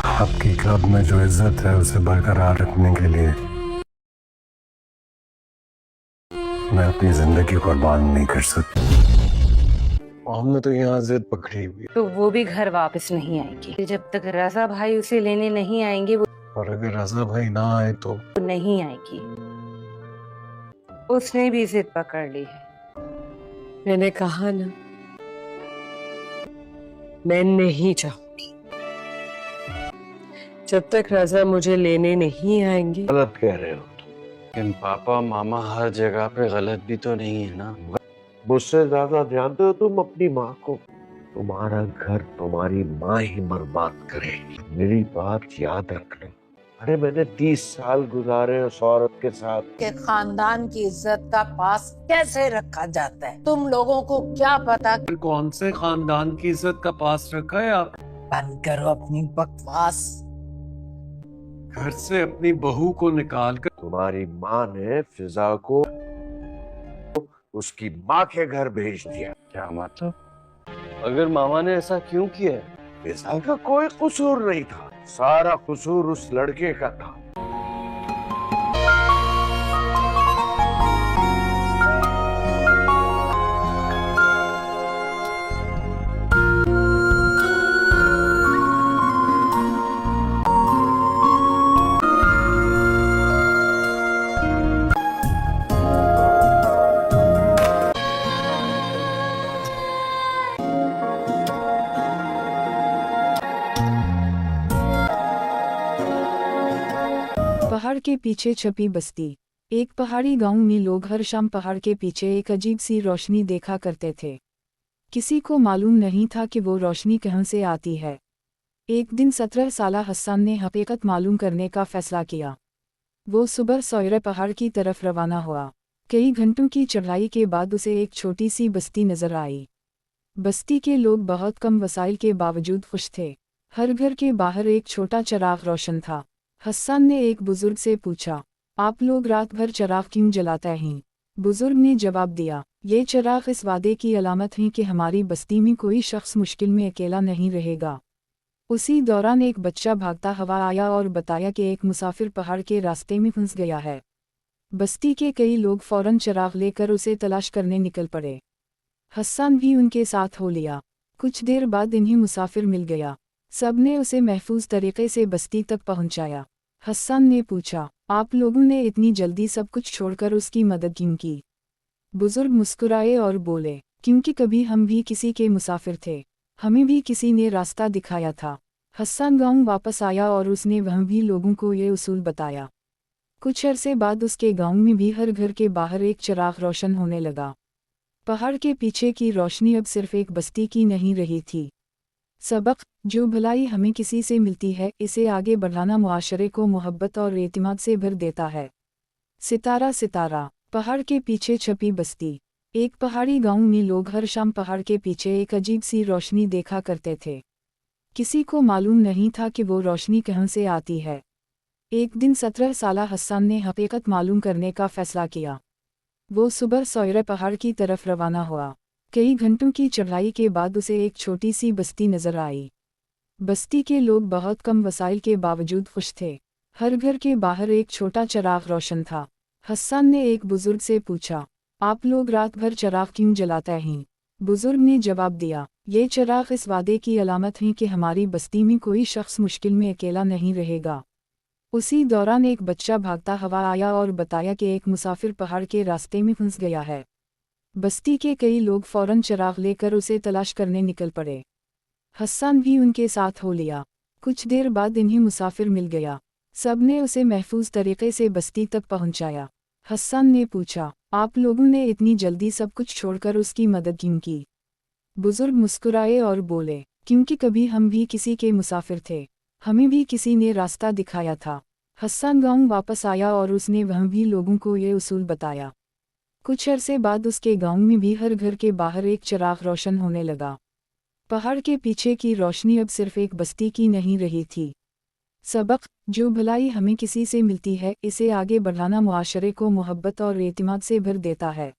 आपकी क्लब में जो इज्जत है उसे बरकरार रखने के लिए मैं अपनी जिंदगी कुर्बान नहीं कर सकता। हमने तो यहाँ जिद पकड़ी हुई है। तो वो भी घर वापस नहीं आएगी जब तक रजा भाई उसे लेने नहीं आएंगे। वो और अगर रजा भाई ना आए तो नहीं आएगी। उसने भी जिद पकड़ ली है। मैंने कहा ना, मैं नहीं चाहूंगी। जब तक रजा मुझे लेने नहीं आएंगे। गलत कह रहे हो तुम। लेकिन पापा मामा हर जगह पे गलत भी तो नहीं है ना। मुझसे ज्यादा जानते हो तुम अपनी माँ को। तुम्हारा घर तुम्हारी माँ ही बर्बाद करे। मेरी बात याद रखना। अरे मैंने 30 साल गुजारे उस औरत के साथ। के खानदान की इज्जत का पास कैसे रखा जाता है, तुम लोगों को क्या पता। कौन से खानदान की इज्जत का पास रखा है आप? बंद करो अपनी बकवास। घर से अपनी बहू को निकाल कर तुम्हारी माँ ने फिजा को उसकी माँ के घर भेज दिया। क्या मतलब? अगर मामा ने ऐसा क्यों किया? फिजा का कोई कसूर नहीं था, सारा कसूर उस लड़के का था। पहाड़ के पीछे छपी बस्ती। एक पहाड़ी गांव में लोग हर शाम पहाड़ के पीछे एक अजीब सी रोशनी देखा करते थे। किसी को मालूम नहीं था कि वो रोशनी कहाँ से आती है। एक दिन 17 साला हसन ने हकीकत मालूम करने का फैसला किया। वो सुबह सवेरे पहाड़ की तरफ रवाना हुआ। कई घंटों की चढ़ाई के बाद उसे एक छोटी सी बस्ती नजर आई। बस्ती के लोग बहुत कम वसाइल के बावजूद खुश थे। हर घर के बाहर एक छोटा चिराग रोशन था। हसन ने एक बुजुर्ग से पूछा, आप लोग रात भर चिराग क्यों जलाते हैं? बुजुर्ग ने जवाब दिया, ये चिराग इस वादे की अलामत है कि हमारी बस्ती में कोई शख्स मुश्किल में अकेला नहीं रहेगा। उसी दौरान एक बच्चा भागता हुआ आया और बताया कि एक मुसाफिर पहाड़ के रास्ते में फंस गया है। बस्ती के कई लोग फौरन चिराग लेकर उसे तलाश करने निकल पड़े। हसन भी उनके साथ हो लिया। कुछ देर बाद इन्हें मुसाफिर मिल गया। सबने उसे महफूज तरीके से बस्ती तक पहुंचाया। हसन ने पूछा, आप लोगों ने इतनी जल्दी सब कुछ छोड़कर उसकी मदद क्यों की? बुजुर्ग मुस्कुराए और बोले, क्योंकि कभी हम भी किसी के मुसाफिर थे, हमें भी किसी ने रास्ता दिखाया था। हसन गांव वापस आया और उसने वहाँ भी लोगों को ये उसूल बताया। कुछ अरसे बाद उसके गांव में भी हर घर के बाहर एक चिराग रोशन होने लगा। पहाड़ के पीछे की रोशनी अब सिर्फ एक बस्ती की नहीं रही थी। सबक, जो भलाई हमें किसी से मिलती है, इसे आगे बढ़ाना मुआशरे को मोहब्बत और एतमाद से भर देता है। सितारा सितारा। पहाड़ के पीछे छपी बस्ती। एक पहाड़ी गांव में लोग हर शाम पहाड़ के पीछे एक अजीब सी रोशनी देखा करते थे। किसी को मालूम नहीं था कि वो रोशनी कहाँ से आती है। एक दिन 17 साला हसन ने हकीकत मालूम करने का फैसला किया। वो सुबह सवेरे पहाड़ की तरफ रवाना हुआ। कई घंटों की चढ़ाई के बाद उसे एक छोटी सी बस्ती नजर आई। बस्ती के लोग बहुत कम वसाइल के बावजूद खुश थे। हर घर के बाहर एक छोटा चिराग रोशन था। हसन ने एक बुजुर्ग से पूछा, आप लोग रात भर चिराग क्यों जलाते हैं? बुजुर्ग ने जवाब दिया, ये चिराग इस वादे की अलामत है कि हमारी बस्ती में कोई शख्स मुश्किल में अकेला नहीं रहेगा। उसी दौरान एक बच्चा भागता हुआ आया और बताया कि एक मुसाफिर पहाड़ के रास्ते में फंस गया है। बस्ती के कई लोग फौरन चिराग लेकर उसे तलाश करने निकल पड़े। हसन भी उनके साथ हो लिया। कुछ देर बाद इन्हें मुसाफिर मिल गया। सबने उसे महफूज तरीके से बस्ती तक पहुंचाया। हसन ने पूछा, आप लोगों ने इतनी जल्दी सब कुछ छोड़कर उसकी मदद क्यों की? बुजुर्ग मुस्कुराए और बोले, क्योंकि कभी हम भी किसी के मुसाफिर थे, हमें भी किसी ने रास्ता दिखाया था। हसन गांव वापस आया और उसने वहाँ भी लोगों को ये उसूल बताया। कुछ अरसे बाद उसके गांव में भी हर घर के बाहर एक चिराग रोशन होने लगा। पहाड़ के पीछे की रोशनी अब सिर्फ एक बस्ती की नहीं रही थी। सबक, जो भलाई हमें किसी से मिलती है, इसे आगे बढ़ाना मुआशरे को मोहब्बत और एतमाद से भर देता है।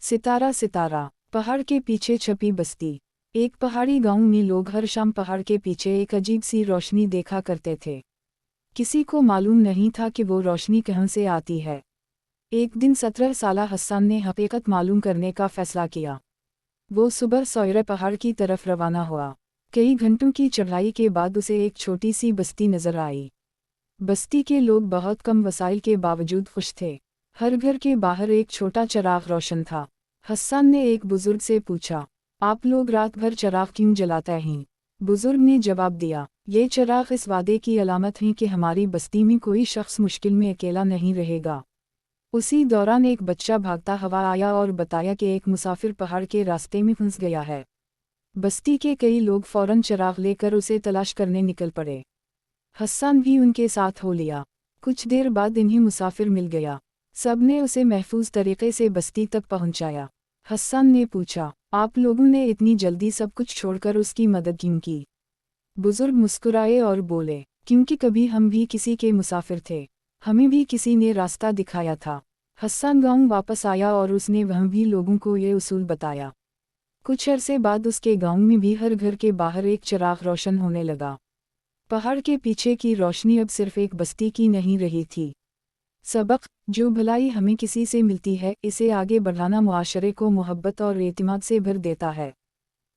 सितारा सितारा। पहाड़ के पीछे छपी बस्ती। एक पहाड़ी गांव में लोग हर शाम पहाड़ के पीछे एक अजीब सी रोशनी देखा करते थे। किसी को मालूम नहीं था कि वो रोशनी कहाँ से आती है। एक दिन 17 साला हसन ने हकीकत मालूम करने का फैसला किया। वो सुबह सौरे पहाड़ की तरफ रवाना हुआ। कई घंटों की चढ़ाई के बाद उसे एक छोटी सी बस्ती नजर आई। बस्ती के लोग बहुत कम वसाइल के बावजूद खुश थे। हर घर के बाहर एक छोटा चिराग रोशन था। हसन ने एक बुजुर्ग से पूछा, आप लोग रात भर चिराग क्यों जलाते हैं? बुजुर्ग ने जवाब दिया, ये चिराग इस वादे की अलामत है कि हमारी बस्ती में कोई शख्स मुश्किल में अकेला नहीं रहेगा। उसी दौरान एक बच्चा भागता हुआ आया और बताया कि एक मुसाफिर पहाड़ के रास्ते में फंस गया है। बस्ती के कई लोग फौरन चिराग लेकर उसे तलाश करने निकल पड़े। हसन भी उनके साथ हो लिया। कुछ देर बाद इन्हें मुसाफिर मिल गया। सबने उसे महफूज तरीके से बस्ती तक पहुंचाया। हसन ने पूछा, आप लोगों ने इतनी जल्दी सब कुछ छोड़कर उसकी मदद क्यों की? बुजुर्ग मुस्कुराए और बोले, क्योंकि कभी हम भी किसी के मुसाफिर थे, हमें भी किसी ने रास्ता दिखाया था। हसन गांव वापस आया और उसने वहाँ भी लोगों को ये उसूल बताया। कुछ अरसे बाद उसके गांव में भी हर घर के बाहर एक चिराग रोशन होने लगा। पहाड़ के पीछे की रोशनी अब सिर्फ एक बस्ती की नहीं रही थी। सबक, जो भलाई हमें किसी से मिलती है, इसे आगे बढ़ाना मुआशरे को मोहब्बत और एतमाद से भर देता है।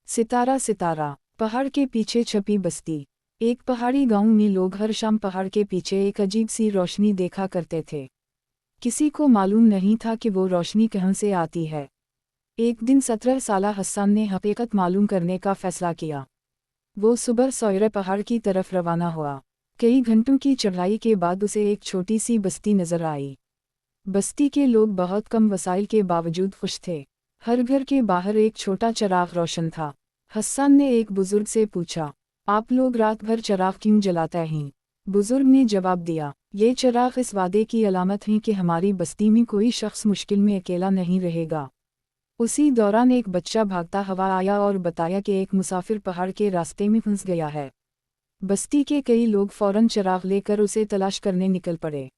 सितारा सितारा। पहाड़ के पीछे छपी बस्ती। एक पहाड़ी गांव में लोग हर शाम पहाड़ के पीछे एक अजीब सी रोशनी देखा करते थे। किसी को मालूम नहीं था कि वो रोशनी कहाँ से आती है। एक दिन 17 साला हसन ने हकीकत मालूम करने का फैसला किया। वो सुबह सौरे पहाड़ की तरफ रवाना हुआ। कई घंटों की चढ़ाई के बाद उसे एक छोटी सी बस्ती नजर आई। बस्ती के लोग बहुत कम वसाइल के बावजूद खुश थे। हर घर के बाहर एक छोटा चिराग रोशन था। हसन ने एक बुजुर्ग से पूछा, आप लोग रात भर चिराग क्यों जलाते हैं? बुजुर्ग ने जवाब दिया, ये चिराग इस वादे की अलामत है कि हमारी बस्ती में कोई शख्स मुश्किल में अकेला नहीं रहेगा। उसी दौरान एक बच्चा भागता हुआ आया और बताया कि एक मुसाफिर पहाड़ के रास्ते में फंस गया है। बस्ती के कई लोग फौरन चिराग लेकर उसे तलाश करने निकल पड़े।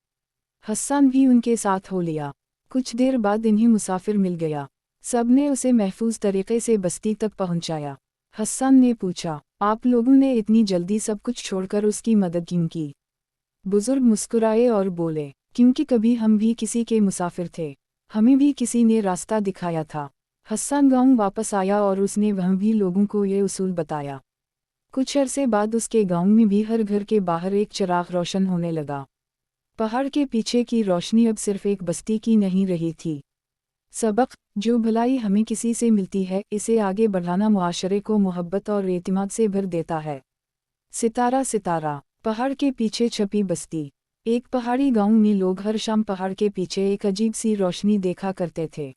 हसन भी उनके साथ हो लिया। कुछ देर बाद इन्हें मुसाफिर मिल गया। सबने उसे महफूज तरीके से बस्ती तक पहुंचाया। हसन ने पूछा, आप लोगों ने इतनी जल्दी सब कुछ छोड़कर उसकी मदद क्यों की? बुजुर्ग मुस्कुराए और बोले, क्योंकि कभी हम भी किसी के मुसाफिर थे, हमें भी किसी ने रास्ता दिखाया था। हसन गांव वापस आया और उसने वहाँ भी लोगों को ये उसूल बताया। कुछ अरसे बाद उसके गांव में भी हर घर के बाहर एक चिराग रोशन होने लगा। पहाड़ के पीछे की रोशनी अब सिर्फ एक बस्ती की नहीं रही थी। सबक, जो भलाई हमें किसी से मिलती है, इसे आगे बढ़ाना मुआशरे को मोहब्बत और एतमाद से भर देता है। सितारा सितारा। पहाड़ के पीछे छपी बस्ती। एक पहाड़ी गांव में लोग हर शाम पहाड़ के पीछे एक अजीब सी रोशनी देखा करते थे।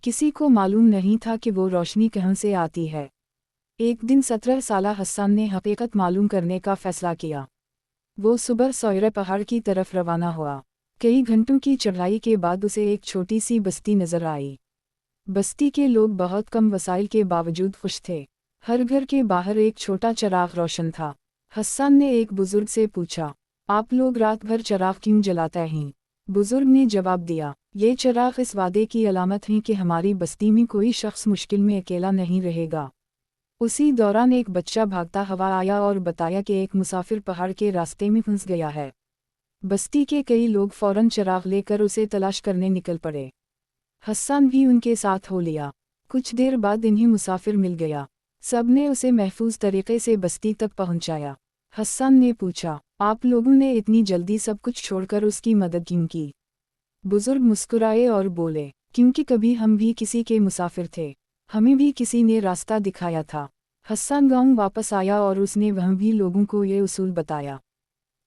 किसी को मालूम नहीं था कि वो रोशनी कहाँ से आती है। एक दिन 17 साला हसन ने हकीकत मालूम करने का फैसला किया। वो सुबह सौरे पहाड़ की तरफ रवाना हुआ। कई घंटों की चढ़ाई के बाद उसे एक छोटी सी बस्ती नजर आई। बस्ती के लोग बहुत कम वसाइल के बावजूद खुश थे। हर घर के बाहर एक छोटा चिराग रोशन था। हसन ने एक बुजुर्ग से पूछा, आप लोग रात भर चिराग क्यों जलाते हैं? बुजुर्ग ने जवाब दिया, ये चिराग इस वादे की अलामत है कि हमारी बस्ती में कोई शख्स मुश्किल में अकेला नहीं रहेगा। उसी दौरान एक बच्चा भागता हुआ आया और बताया कि एक मुसाफिर पहाड़ के रास्ते में फंस गया है। बस्ती के कई लोग फौरन चिराग लेकर उसे तलाश करने निकल पड़े। हसन भी उनके साथ हो लिया। कुछ देर बाद इन्हें मुसाफिर मिल गया। सबने उसे महफूज तरीके से बस्ती तक पहुंचाया। हसन ने पूछा, आप लोगों ने इतनी जल्दी सब कुछ छोड़कर उसकी मदद क्यों की? बुजुर्ग मुस्कुराए और बोले, क्योंकि कभी हम भी किसी के मुसाफिर थे, हमें भी किसी ने रास्ता दिखाया था। हसन गांव वापस आया और उसने वहाँ भी लोगों को ये उसूल बताया।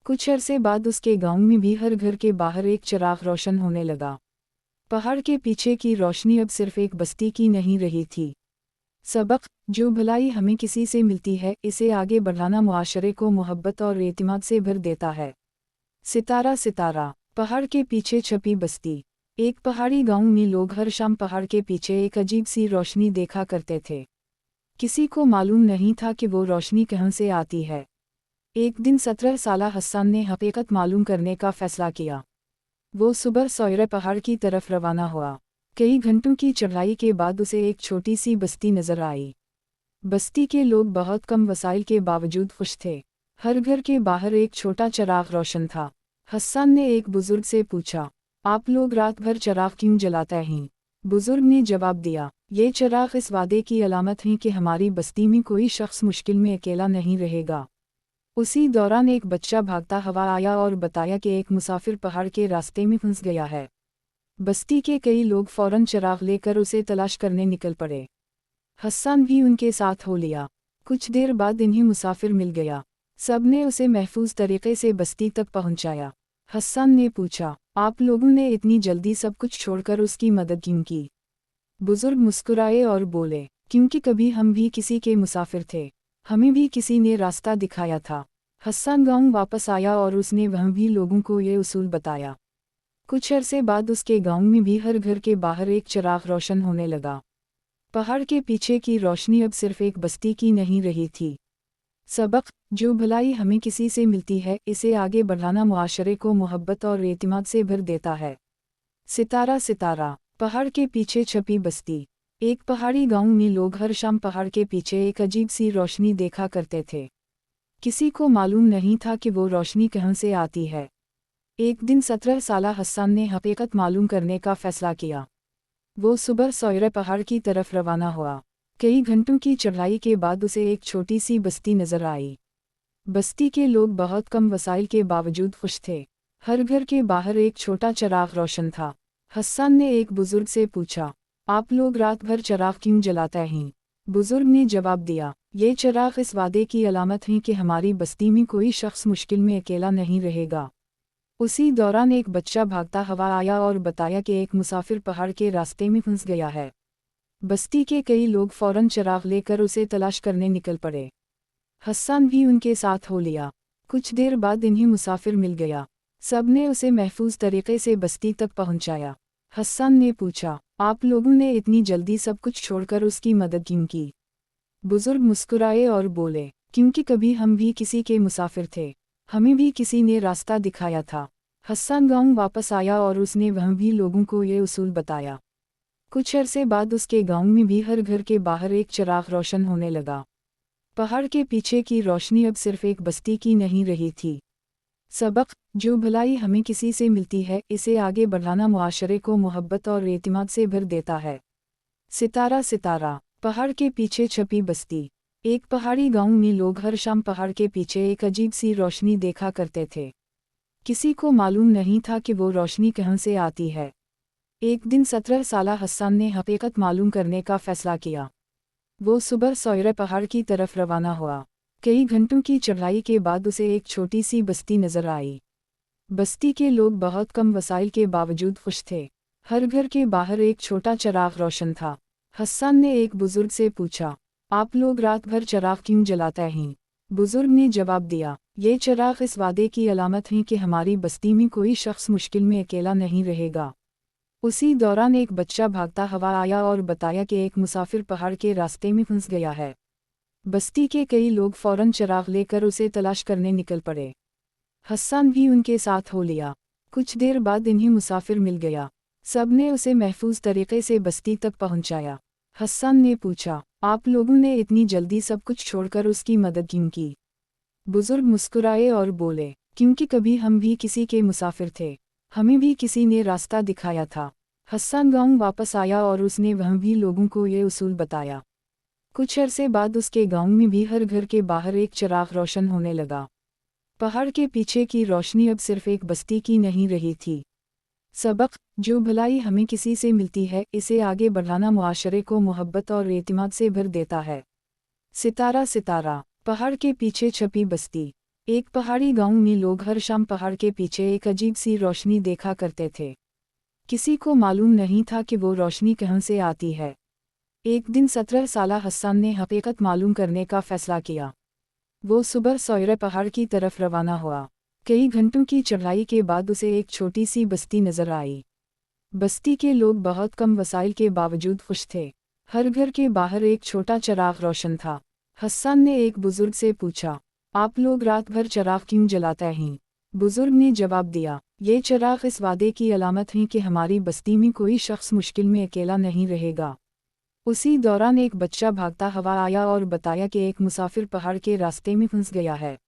कुछ अरसे बाद उसके गांव में भी हर घर के बाहर एक चिराग रोशन होने लगा। पहाड़ के पीछे की रोशनी अब सिर्फ एक बस्ती की नहीं रही थी। सबक, जो भलाई हमें किसी से मिलती है, इसे आगे बढ़ाना मुआशरे को मोहब्बत और एतमाद से भर देता है। सितारा सितारा। पहाड़ के पीछे छपी बस्ती। एक पहाड़ी गांव में लोग हर शाम पहाड़ के पीछे एक अजीब सी रोशनी देखा करते थे। किसी को मालूम नहीं था कि वो रोशनी कहाँ से आती है। एक दिन 17 साला हसन ने हकीकत मालूम करने का फैसला किया। वो सुबह सौरे पहाड़ की तरफ रवाना हुआ। कई घंटों की चढ़ाई के बाद उसे एक छोटी सी बस्ती नजर आई। बस्ती के लोग बहुत कम वसाइल के बावजूद खुश थे। हर घर के बाहर एक छोटा चिराग रोशन था। हसन ने एक बुजुर्ग से पूछा, आप लोग रात भर चिराग क्यों जलाते हैं? बुजुर्ग ने जवाब दिया, ये चिराग इस वादे की अलामत है कि हमारी बस्ती में कोई शख्स मुश्किल में अकेला नहीं रहेगा। उसी दौरान एक बच्चा भागता हुआ आया और बताया कि एक मुसाफिर पहाड़ के रास्ते में फंस गया है। बस्ती के कई लोग फौरन चिराग लेकर उसे तलाश करने निकल पड़े। हसन भी उनके साथ हो लिया। कुछ देर बाद इन्हें मुसाफिर मिल गया। सबने उसे महफूज तरीके से बस्ती तक पहुंचाया। हसन ने पूछा, आप लोगों ने इतनी जल्दी सब कुछ छोड़कर उसकी मदद क्यों की? बुजुर्ग मुस्कुराए और बोले, क्योंकि कभी हम भी किसी के मुसाफिर थे, हमें भी किसी ने रास्ता दिखाया था। हसन गांव वापस आया और उसने वहाँ भी लोगों को ये उसूल बताया। कुछ अरसे बाद उसके गांव में भी हर घर के बाहर एक चिराग रोशन होने लगा। पहाड़ के पीछे की रोशनी अब सिर्फ एक बस्ती की नहीं रही थी। सबक, जो भलाई हमें किसी से मिलती है, इसे आगे बढ़ाना मुआशरे को मोहब्बत और एतमाद से भर देता है। सितारा सितारा। पहाड़ के पीछे छपी बस्ती। एक पहाड़ी गांव में लोग हर शाम पहाड़ के पीछे एक अजीब सी रोशनी देखा करते थे। किसी को मालूम नहीं था कि वो रोशनी कहाँ से आती है। एक दिन 17 साला हसन ने हकीकत मालूम करने का फैसला किया। वो सुबह सवेरे पहाड़ की तरफ रवाना हुआ। कई घंटों की चढ़ाई के बाद उसे एक छोटी सी बस्ती नजर आई। बस्ती के लोग बहुत कम वसाइल के बावजूद खुश थे। हर घर के बाहर एक छोटा चिराग रोशन था। हसन ने एक बुजुर्ग से पूछा, आप लोग रात भर चिराग क्यों जलाते हैं? बुजुर्ग ने जवाब दिया, ये चिराग इस वादे की अलामत है कि हमारी बस्ती में कोई शख्स मुश्किल में अकेला नहीं रहेगा। उसी दौरान एक बच्चा भागता हुआ आया और बताया कि एक मुसाफिर पहाड़ के रास्ते में फंस गया है। बस्ती के कई लोग फौरन चिराग लेकर उसे तलाश करने निकल पड़े। हसन भी उनके साथ हो लिया। कुछ देर बाद इन्हें मुसाफिर मिल गया। सबने उसे महफूज तरीके से बस्ती तक पहुंचाया। हसन ने पूछा, आप लोगों ने इतनी जल्दी सब कुछ छोड़कर उसकी मदद क्यों की? बुजुर्ग मुस्कुराए और बोले, क्योंकि कभी हम भी किसी के मुसाफिर थे, हमें भी किसी ने रास्ता दिखाया था। हसन गांव वापस आया और उसने वहाँ भी लोगों को ये उसूल बताया। कुछ अरसे बाद उसके गांव में भी हर घर के बाहर एक चिराग रोशन होने लगा। पहाड़ के पीछे की रोशनी अब सिर्फ एक बस्ती की नहीं रही थी। सबक, जो भलाई हमें किसी से मिलती है, इसे आगे बढ़ाना मुआशरे को मोहब्बत और एतमाद से भर देता है। सितारा सितारा। पहाड़ के पीछे छपी बस्ती। एक पहाड़ी गांव में लोग हर शाम पहाड़ के पीछे एक अजीब सी रोशनी देखा करते थे। किसी को मालूम नहीं था कि वो रोशनी कहाँ से आती है। एक दिन 17 साला हसन ने हकीकत मालूम करने का फैसला किया। वो सुबह सवेरे पहाड़ की तरफ रवाना हुआ। कई घंटों की चढ़ाई के बाद उसे एक छोटी सी बस्ती नजर आई। बस्ती के लोग बहुत कम वसाइल के बावजूद खुश थे। हर घर के बाहर एक छोटा चिराग रोशन था। हसन ने एक बुजुर्ग से पूछा, आप लोग रात भर चिराग क्यों जलाते हैं? बुजुर्ग ने जवाब दिया, ये चिराग इस वादे की अलामत है कि हमारी बस्ती में कोई शख्स मुश्किल में अकेला नहीं रहेगा। उसी दौरान एक बच्चा भागता हुआ आया और बताया कि एक मुसाफिर पहाड़ के रास्ते में फंस गया है। बस्ती के कई लोग फौरन चिराग लेकर उसे तलाश करने निकल पड़े। हसन भी उनके साथ हो लिया। कुछ देर बाद इन्हें मुसाफिर मिल गया। सबने उसे महफूज तरीके से बस्ती तक पहुंचाया। हसन ने पूछा, आप लोगों ने इतनी जल्दी सब कुछ छोड़कर उसकी मदद क्यों की? बुजुर्ग मुस्कुराए और बोले, क्योंकि कभी हम भी किसी के मुसाफिर थे, हमें भी किसी ने रास्ता दिखाया था। हसन गांव वापस आया और उसने वहाँ भी लोगों को ये उसूल बताया। कुछ अरसे बाद उसके गांव में भी हर घर के बाहर एक चिराग रोशन होने लगा। पहाड़ के पीछे की रोशनी अब सिर्फ एक बस्ती की नहीं रही थी। सबक, जो भलाई हमें किसी से मिलती है, इसे आगे बढ़ाना मुआशरे को मोहब्बत और एतमाद से भर देता है। सितारा सितारा। पहाड़ के पीछे छपी बस्ती। एक पहाड़ी गांव में लोग हर शाम पहाड़ के पीछे एक अजीब सी रोशनी देखा करते थे। किसी को मालूम नहीं था कि वो रोशनी कहाँ से आती है। एक दिन 17 साला हसन ने हकीकत मालूम करने का फैसला किया। वो सुबह सवेरे पहाड़ की तरफ रवाना हुआ। कई घंटों की चढ़ाई के बाद उसे एक छोटी सी बस्ती नजर आई। बस्ती के लोग बहुत कम वसाइल के बावजूद खुश थे। हर घर के बाहर एक छोटा चिराग रोशन था। हसन ने एक बुजुर्ग से पूछा, आप लोग रात भर चिराग क्यों जलाते हैं? बुजुर्ग ने जवाब दिया, ये चिराग इस वादे की अलामत है कि हमारी बस्ती में कोई शख्स मुश्किल में अकेला नहीं रहेगा। उसी दौरान एक बच्चा भागता हुआ आया और बताया कि एक मुसाफिर पहाड़ के रास्ते में फंस गया है।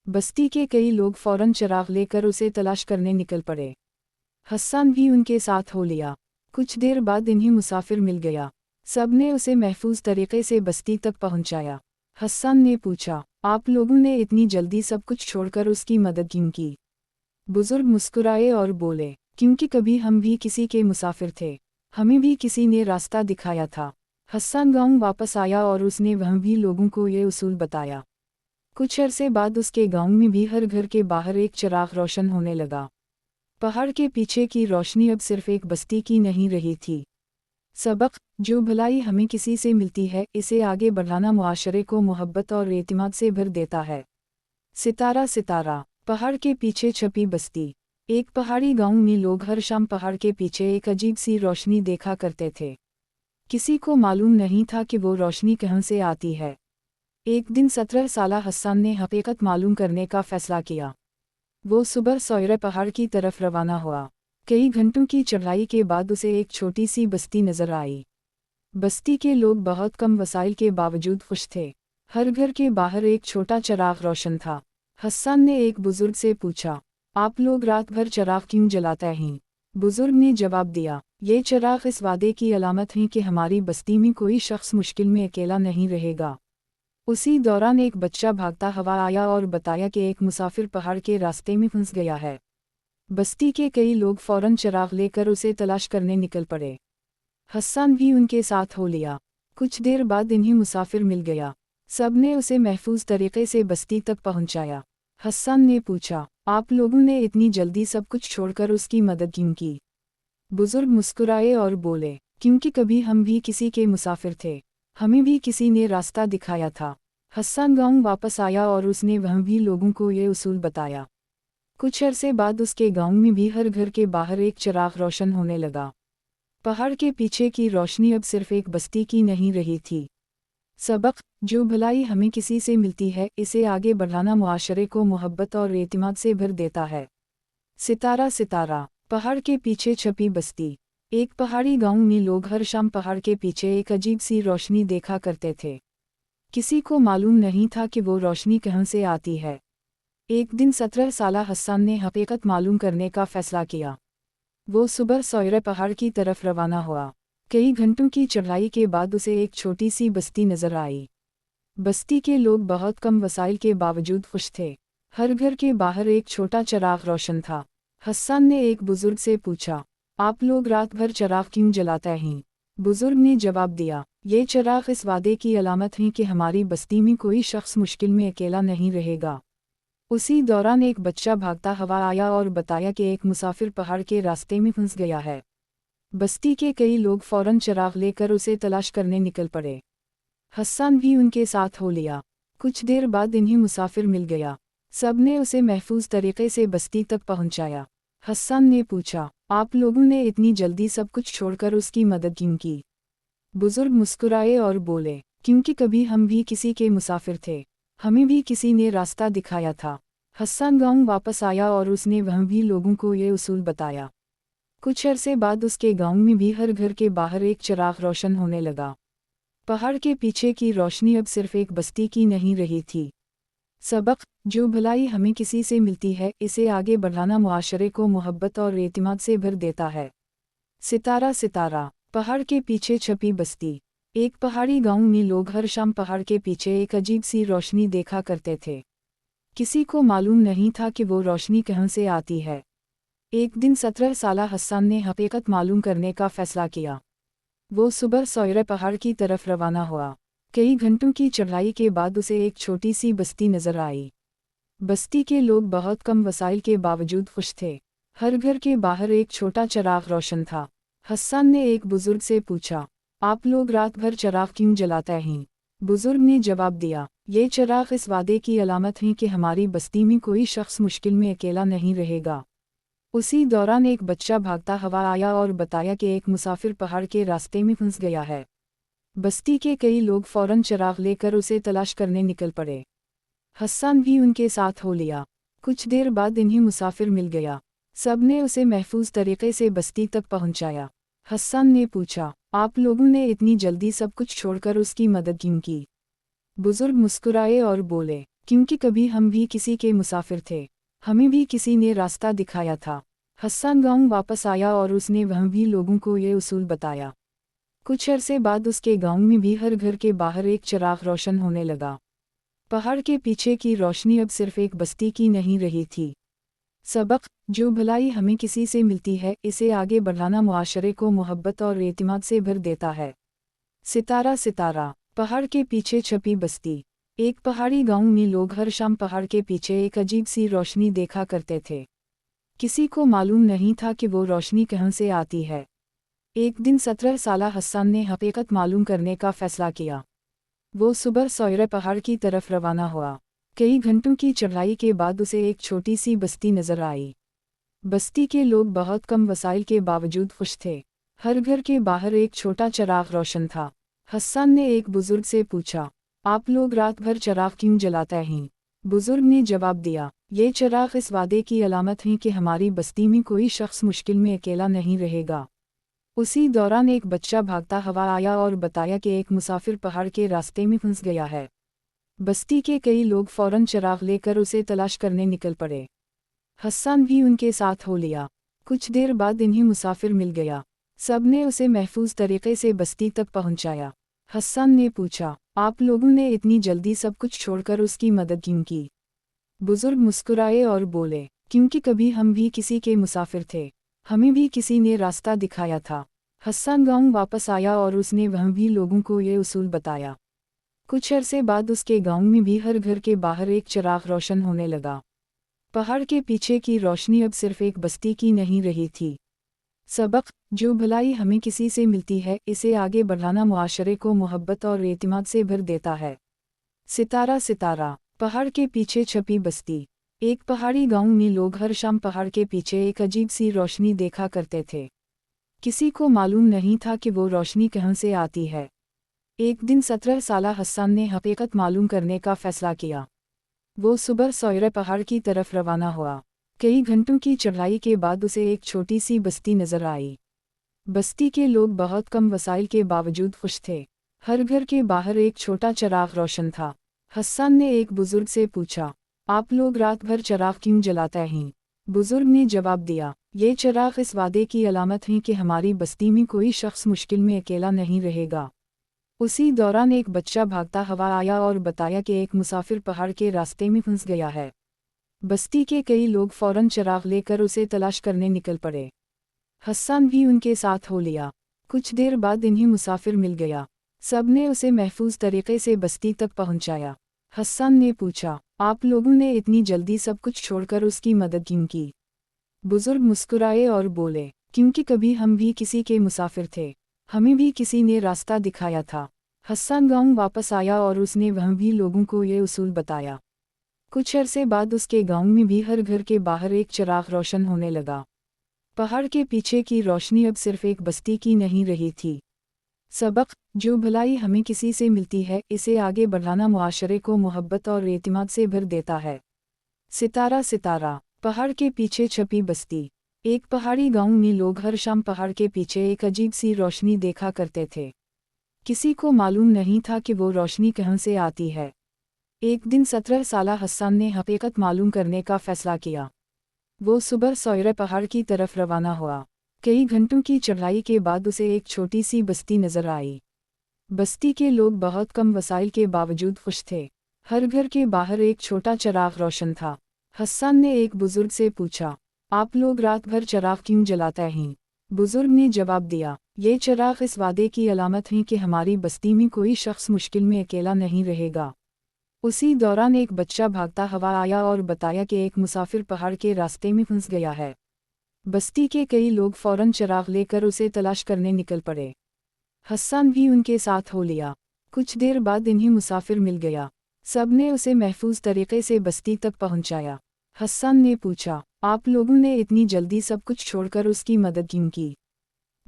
बस्ती के कई लोग फौरन चिराग लेकर उसे तलाश करने निकल पड़े। हसन भी उनके साथ हो लिया। कुछ देर बाद इन्हीं मुसाफिर मिल गया। सबने उसे महफूज तरीके से बस्ती तक पहुंचाया। हसन ने पूछा, आप लोगों ने इतनी जल्दी सब कुछ छोड़कर उसकी मदद क्यों की? बुजुर्ग मुस्कुराए और बोले, क्योंकि कभी हम भी किसी के मुसाफिर थे, हमें भी किसी ने रास्ता दिखाया था। हसन गांव वापस आया और उसने वहाँ भी लोगों को ये उसूल बताया। कुछ अरसे बाद उसके गांव में भी हर घर के बाहर एक चिराग रोशन होने लगा। पहाड़ के पीछे की रोशनी अब सिर्फ एक बस्ती की नहीं रही थी। सबक, जो भलाई हमें किसी से मिलती है, इसे आगे बढ़ाना मुआशरे को मोहब्बत और एतमाद से भर देता है। सितारा सितारा। पहाड़ के पीछे छपी बस्ती। एक पहाड़ी गांव में लोग हर शाम पहाड़ के पीछे एक अजीब सी रोशनी देखा करते थे। किसी को मालूम नहीं था कि वो रोशनी कहाँ से आती है। एक दिन 17 साला हसन ने हकीकत मालूम करने का फैसला किया। वो सुबह सवेरे पहाड़ की तरफ रवाना हुआ। कई घंटों की चढ़ाई के बाद उसे एक छोटी सी बस्ती नजर आई। बस्ती के लोग बहुत कम वसाइल के बावजूद खुश थे। हर घर के बाहर एक छोटा चिराग रोशन था। हसन ने एक बुजुर्ग से पूछा, आप लोग रात भर चिराग क्यों जलाते हैं? बुजुर्ग ने जवाब दिया, ये चिराग इस वादे की अलामत है कि हमारी बस्ती में कोई शख्स मुश्किल में अकेला नहीं रहेगा। उसी दौरान एक बच्चा भागता हुआ आया और बताया कि एक मुसाफिर पहाड़ के रास्ते में फंस गया है। बस्ती के कई लोग फौरन चिराग लेकर उसे तलाश करने निकल पड़े। हसन भी उनके साथ हो लिया। कुछ देर बाद इन्हीं मुसाफिर मिल गया। सबने उसे महफूज तरीके से बस्ती तक पहुंचाया। हसन ने पूछा, आप लोगों ने इतनी जल्दी सब कुछ छोड़कर उसकी मदद क्यों की? बुजुर्ग मुस्कुराए और बोले, क्योंकि कभी हम भी किसी के मुसाफिर थे, हमें भी किसी ने रास्ता दिखाया था। हसन गांव वापस आया और उसने वहाँ भी लोगों को ये उसूल बताया। कुछ अरसे बाद उसके गांव में भी हर घर के बाहर एक चिराग रोशन होने लगा। पहाड़ के पीछे की रोशनी अब सिर्फ एक बस्ती की नहीं रही थी। सबक, जो भलाई हमें किसी से मिलती है, इसे आगे बढ़ाना मुआशरे को मोहब्बत और एतमाद से भर देता है। सितारा सितारा। पहाड़ के पीछे छपी बस्ती। एक पहाड़ी गांव में लोग हर शाम पहाड़ के पीछे एक अजीब सी रोशनी देखा करते थे। किसी को मालूम नहीं था कि वो रोशनी कहाँ से आती है। एक दिन 17 साला हसन ने हकीकत मालूम करने का फैसला किया। वो सुबह सवेरे पहाड़ की तरफ रवाना हुआ। कई घंटों की चढ़ाई के बाद उसे एक छोटी सी बस्ती नजर आई। बस्ती के लोग बहुत कम वसाइल के बावजूद खुश थे। हर घर के बाहर एक छोटा चिराग रोशन था। हसन ने एक बुजुर्ग से पूछा, आप लोग रात भर चिराग क्यों जलाते हैं? बुजुर्ग ने जवाब दिया, ये चिराग इस वादे की अलामत है कि हमारी बस्ती में कोई शख्स मुश्किल में अकेला नहीं रहेगा। उसी दौरान एक बच्चा भागता हुआ आया और बताया कि एक मुसाफिर पहाड़ के रास्ते में फंस गया है। बस्ती के कई लोग फौरन चिराग लेकर उसे तलाश करने निकल पड़े। हसन भी उनके साथ हो लिया। कुछ देर बाद इन्हीं मुसाफिर मिल गया। सबने उसे महफूज तरीके से बस्ती तक पहुंचाया। हसन ने पूछा, आप लोगों ने इतनी जल्दी सब कुछ छोड़कर उसकी मदद क्यों की? बुजुर्ग मुस्कुराए और बोले, क्योंकि कभी हम भी किसी के मुसाफिर थे, हमें भी किसी ने रास्ता दिखाया था। हसन गांव वापस आया और उसने वहाँ भी लोगों को ये उसूल बताया। कुछ अरसे बाद उसके गांव में भी हर घर के बाहर एक चिराग रोशन होने लगा। पहाड़ के पीछे की रोशनी अब सिर्फ एक बस्ती की नहीं रही थी। सबक, जो भलाई हमें किसी से मिलती है, इसे आगे बढ़ाना मुआशरे को मोहब्बत और एतमाद से भर देता है। सितारा सितारा। पहाड़ के पीछे छपी बस्ती। एक पहाड़ी गांव में लोग हर शाम पहाड़ के पीछे एक अजीब सी रोशनी देखा करते थे। किसी को मालूम नहीं था कि वो रोशनी कहाँ से आती है। एक दिन 17 साला हसन ने हकीकत मालूम करने का फैसला किया। वो सुबह सवेरे पहाड़ की तरफ रवाना हुआ। कई घंटों की चढ़ाई के बाद उसे एक छोटी सी बस्ती नजर आई। बस्ती के लोग बहुत कम वसाइल के बावजूद खुश थे। हर घर के बाहर एक छोटा चिराग रोशन था। हसन ने एक बुजुर्ग से पूछा, आप लोग रात भर चिराग क्यों जलाते हैं? बुजुर्ग ने जवाब दिया, ये चिराग इस वादे की अलामत है कि हमारी बस्ती में कोई शख्स मुश्किल में अकेला नहीं रहेगा। उसी दौरान एक बच्चा भागता हुआ आया और बताया कि एक मुसाफिर पहाड़ के रास्ते में फंस गया है। बस्ती के कई लोग फौरन चिराग लेकर उसे तलाश करने निकल पड़े। हसन भी उनके साथ हो लिया। कुछ देर बाद इन्हीं मुसाफिर मिल गया। सबने उसे महफूज तरीके से बस्ती तक पहुंचाया। हसन ने पूछा, आप लोगों ने इतनी जल्दी सब कुछ छोड़कर उसकी मदद क्यों की? बुजुर्ग मुस्कुराए और बोले, क्योंकि कभी हम भी किसी के मुसाफिर थे, हमें भी किसी ने रास्ता दिखाया था। हसन गांव वापस आया और उसने वहाँ भी लोगों को ये उसूल बताया। कुछ अरसे बाद उसके गांव में भी हर घर के बाहर एक चिराग रोशन होने लगा। पहाड़ के पीछे की रोशनी अब सिर्फ एक बस्ती की नहीं रही थी। सबक, जो भलाई हमें किसी से मिलती है, इसे आगे बढ़ाना मुआशरे को मोहब्बत और एतमाद से भर देता है। सितारा सितारा। पहाड़ के पीछे छपी बस्ती। एक पहाड़ी गांव में लोग हर शाम पहाड़ के पीछे एक अजीब सी रोशनी देखा करते थे। किसी को मालूम नहीं था कि वो रोशनी कहाँ से आती है। एक दिन 17 साला हसन ने हकीकत मालूम करने का फैसला किया। वो सुबह सवेरे पहाड़ की तरफ रवाना हुआ। कई घंटों की चढ़ाई के बाद उसे एक छोटी सी बस्ती नजर आई। बस्ती के लोग बहुत कम वसाइल के बावजूद खुश थे। हर घर के बाहर एक छोटा चिराग रोशन था। हसन ने एक बुजुर्ग से पूछा, आप लोग रात भर चिराग क्यों जलाते हैं? बुजुर्ग ने जवाब दिया, ये चिराग इस वादे की अलामत है कि हमारी बस्ती में कोई शख्स मुश्किल में अकेला नहीं रहेगा। उसी दौरान एक बच्चा भागता हुआ आया और बताया कि एक मुसाफिर पहाड़ के रास्ते में फंस गया है। बस्ती के कई लोग फौरन चिराग लेकर उसे तलाश करने निकल पड़े। हसन भी उनके साथ हो लिया। कुछ देर बाद इन्हें मुसाफिर मिल गया। सबने उसे महफूज तरीके से बस्ती तक पहुंचाया। हसन ने पूछा, आप लोगों ने इतनी जल्दी सब कुछ छोड़कर उसकी मदद क्यों की? बुजुर्ग मुस्कुराए और बोले, क्योंकि कभी हम भी किसी के मुसाफिर थे, हमें भी किसी ने रास्ता दिखाया था। हसन गांव वापस आया और उसने वहाँ भी लोगों को ये उसूल बताया। कुछ अरसे बाद उसके गांव में भी हर घर के बाहर एक चिराग रोशन होने लगा। पहाड़ के पीछे की रोशनी अब सिर्फ एक बस्ती की नहीं रही थी। सबक, जो भलाई हमें किसी से मिलती है, इसे आगे बढ़ाना मुआशरे को मोहब्बत और एतमाद से भर देता है। सितारा सितारा। पहाड़ के पीछे छपी बस्ती। एक पहाड़ी गांव में लोग हर शाम पहाड़ के पीछे एक अजीब सी रोशनी देखा करते थे। किसी को मालूम नहीं था कि वो रोशनी कहाँ से आती है। एक दिन 17 साला हसन ने हकीकत मालूम करने का फैसला किया। वो सुबह सवेरे पहाड़ की तरफ रवाना हुआ। कई घंटों की चढ़ाई के बाद उसे एक छोटी सी बस्ती नजर आई। बस्ती के लोग बहुत कम वसाइल के बावजूद खुश थे। हर घर के बाहर एक छोटा चिराग रोशन था। हसन ने एक बुजुर्ग से पूछा, आप लोग रात भर चिराग क्यों जलाते हैं? बुजुर्ग ने जवाब दिया, ये चिराग इस वादे की अलामत है कि हमारी बस्ती में कोई शख्स मुश्किल में अकेला नहीं रहेगा। उसी दौरान एक बच्चा भागता हुआ आया और बताया कि एक मुसाफिर पहाड़ के रास्ते में फंस गया है। बस्ती के कई लोग फौरन चिराग लेकर उसे तलाश करने निकल पड़े। हसन भी उनके साथ हो लिया। कुछ देर बाद इन्हें मुसाफिर मिल गया। सबने उसे महफूज तरीके से बस्ती तक पहुंचाया। हसन ने पूछा, आप लोगों ने इतनी जल्दी सब कुछ छोड़कर उसकी मदद क्यों की? बुजुर्ग मुस्कुराए और बोले, क्योंकि कभी हम भी किसी के मुसाफिर थे, हमें भी किसी ने रास्ता दिखाया था। हसन गांव वापस आया और उसने वहाँ भी लोगों को ये उसूल बताया। कुछ अरसे बाद उसके गांव में भी हर घर के बाहर एक चिराग रोशन होने लगा। पहाड़ के पीछे की रोशनी अब सिर्फ एक बस्ती की नहीं रही थी। सबक, जो भलाई हमें किसी से मिलती है, इसे आगे बढ़ाना मुआशरे को मोहब्बत और एतमाद से भर देता है। सितारा सितारा। पहाड़ के पीछे छपी बस्ती। एक पहाड़ी गांव में लोग हर शाम पहाड़ के पीछे एक अजीब सी रोशनी देखा करते थे। किसी को मालूम नहीं था कि वो रोशनी कहाँ से आती है। एक दिन 17 साला हसन ने हकीकत मालूम करने का फैसला किया। वो सुबह सवेरे पहाड़ की तरफ रवाना हुआ। कई घंटों की चढ़ाई के बाद उसे एक छोटी सी बस्ती नजर आई। बस्ती के लोग बहुत कम वसाइल के बावजूद खुश थे। हर घर के बाहर एक छोटा चिराग रोशन था। हसन ने एक बुजुर्ग से पूछा, आप लोग रात भर चिराग क्यों जलाते हैं? बुजुर्ग ने जवाब दिया, ये चिराग इस वादे की अलामत है कि हमारी बस्ती में कोई शख्स मुश्किल में अकेला नहीं रहेगा। उसी दौरान एक बच्चा भागता हुआ आया और बताया कि एक मुसाफिर पहाड़ के रास्ते में फंस गया है। बस्ती के कई लोग फौरन चिराग लेकर उसे तलाश करने निकल पड़े। हसन भी उनके साथ हो लिया। कुछ देर बाद इन्हें मुसाफिर मिल गया। सबने उसे महफूज तरीके से बस्ती तक पहुंचाया। हसन ने पूछा, आप लोगों ने इतनी जल्दी सब कुछ छोड़कर उसकी मदद क्यों की?